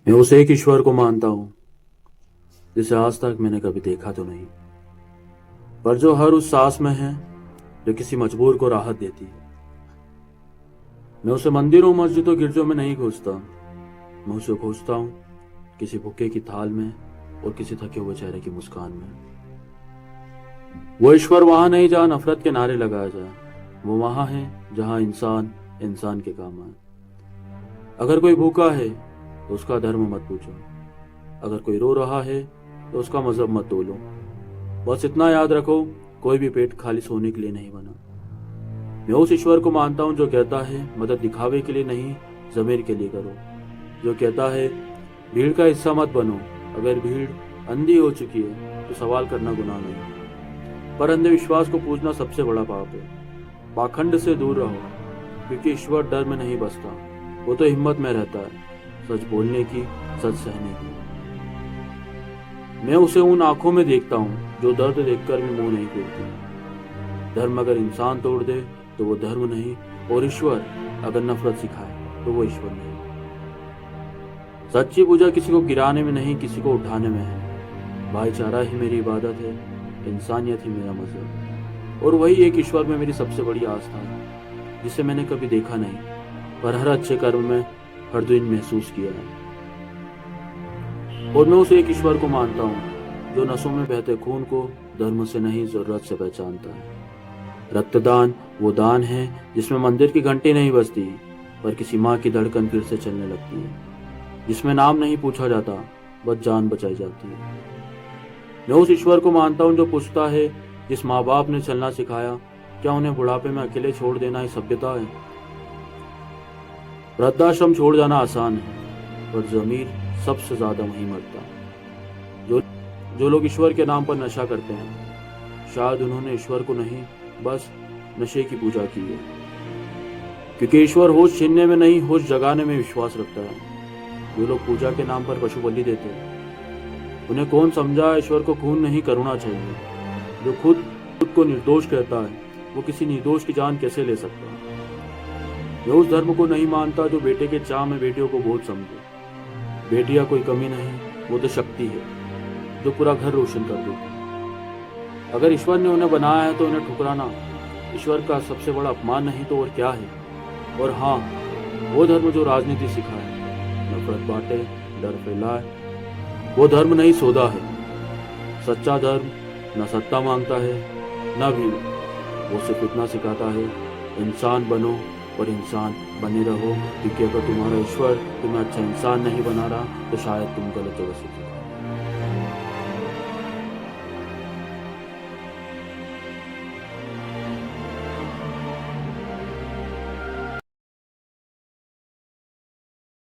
मैं उस एक ईश्वर को मानता हूँ जिसे आज तक मैंने कभी देखा तो नहीं, पर जो हर उस सांस में है जो किसी मजबूर को राहत देती है। मैं उसे मंदिरों मस्जिदों गिरजों में नहीं खोजता, मैं उसे खोजता हूँ किसी भूखे की थाल में और किसी थके हुए चेहरे की मुस्कान में। वो ईश्वर वहां नहीं जहां नफरत के नारे लगाए जाए, वो वहां है जहां इंसान इंसान के काम आए। अगर कोई भूखा है तो उसका धर्म मत पूछो, अगर कोई रो रहा है तो उसका मजहब मत तोलो। बस इतना याद रखो, कोई भी पेट खाली सोने के लिए नहीं बना। मैं उस ईश्वर को मानता हूँ जो कहता है मदद दिखावे के लिए नहीं, जमीर के लिए करो। जो कहता है भीड़ का हिस्सा मत बनो, अगर भीड़ अंधी हो चुकी है तो सवाल करना गुनाह नहीं, पर अंधविश्वास को पूजना सबसे बड़ा पाप है। पाखंड से दूर रहो, क्योंकि ईश्वर डर में नहीं बसता, वो तो हिम्मत में रहता है, सच बोलने की, सच सहने की। मैं उसे उन आंखों में देखता हूँ जो दर्द देखकर भी मुंह नहीं खोलती। धर्म अगर इंसान तोड़ दे तो वो धर्म नहीं, और ईश्वर अगर नफरत सिखाए तो वो ईश्वर नहीं। सच्ची पूजा किसी को गिराने में नहीं, किसी को उठाने में है। भाईचारा ही मेरी इबादत है, इंसानियत ही मेरा मजहब, और वही एक ईश्वर में मेरी सबसे बड़ी आस्था है, जिसे मैंने कभी देखा नहीं, पर हर अच्छे कर्म में हर दिन महसूस किया है। और मैं उस एक ईश्वर को मानता हूँ जो नसों में बहते खून को धर्म से नहीं जरूरत से पहचानता है। रक्तदान वो दान है जिसमें मंदिर की घंटी नहीं बजती, पर किसी माँ की धड़कन फिर से चलने लगती है, जिसमें नाम नहीं पूछा जाता, बस जान बचाई जाती है। मैं उस ईश्वर को मानता हूँ जो पूछता है जिस माँ बाप ने चलना सिखाया, क्या उन्हें बुढ़ापे में अकेले छोड़ देना ही सभ्यता है? वृद्धाश्रम छोड़ जाना आसान है, पर जमीर सबसे ज्यादा वहीं मरता है। जो लोग ईश्वर के नाम पर नशा करते हैं, शायद उन्होंने ईश्वर को नहीं, बस नशे की पूजा की है, क्योंकि ईश्वर होश छीनने में नहीं, होश जगाने में विश्वास रखता है। जो लोग पूजा के नाम पर पशु बलि देते हैं, उन्हें कौन समझा ईश्वर को खून नहीं करुणा चाहिए। जो खुद को निर्दोष कहता है, वो किसी निर्दोष की जान कैसे ले सकता है? मैं उस धर्म को नहीं मानता जो बेटे के चाह में बेटियों को बोझ समझे। बेटियां कोई कमी नहीं, वो तो शक्ति है जो पूरा घर रोशन कर देती। अगर ईश्वर ने उन्हें बनाया है तो उन्हें ठुकराना ईश्वर का सबसे बड़ा अपमान नहीं तो और क्या है? और हाँ, वो धर्म जो राजनीति सिखाए, नफरत बांटे, डर फैलाए, वो धर्म नहीं सौदा है। सच्चा धर्म न सत्ता मांगता है न भी, वो सिर्फ इतना सिखाता है, इंसान बनो और इंसान बने रहो, क्योंकि अगर तुम्हारा ईश्वर तुम्हें अच्छा इंसान नहीं बना रहा तो शायद तुम गलत जगह से